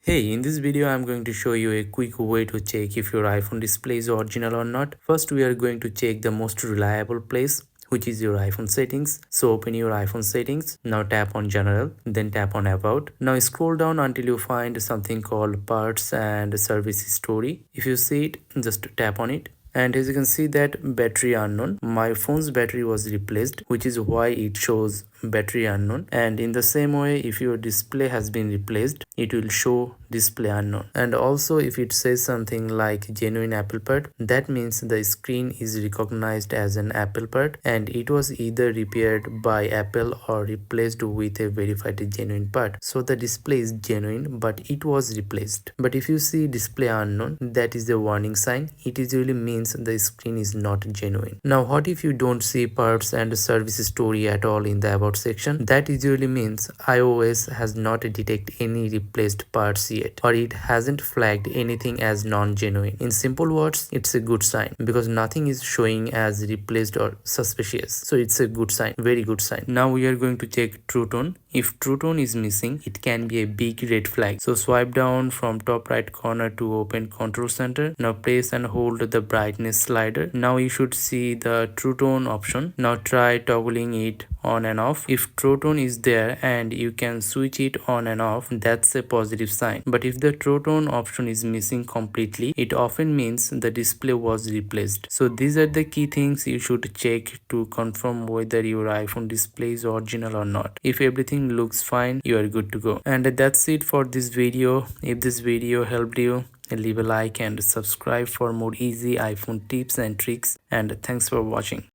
Hey, in this video I'm going to show you a quick way to check if your iPhone display is original or not. First we are going to check the most reliable place, which is your iPhone settings. So open your iPhone settings. Now tap on general, then tap on about. Now scroll down until you find something called parts and service history. If you see it, just tap on it. And as you can see that battery unknown, my phone's battery was replaced, which is why it shows battery unknown. And in the same way, if your display has been replaced, it will show display unknown. And also if it says something like genuine Apple part, that means the screen is recognized as an Apple part and it was either repaired by Apple or replaced with a verified genuine part. So the display is genuine, but it was replaced. But if you see display unknown, that is the warning sign. It usually means the screen is not genuine. Now what if you don't see parts and service story at all in the about section? That usually means iOS has not detected any replaced parts yet, or it hasn't flagged anything as non-genuine. In simple words, it's a good sign because nothing is showing as replaced or suspicious. So it's a good sign, very good sign. Now we are going to check True Tone. If True Tone is missing, it can be a big red flag. So swipe down from top right corner to open Control Center. Now press and hold the brightness slider. Now you should see the True Tone option. Now try toggling it on and off. If True Tone is there and you can switch it on and off, that's a positive sign. But if the True Tone option is missing completely, it often means the display was replaced. So these are the key things you should check to confirm whether your iPhone display is original or not. If everything looks fine, you are good to go. And that's it for this video. If this video helped you, leave a like and subscribe for more easy iPhone tips and tricks. And thanks for watching.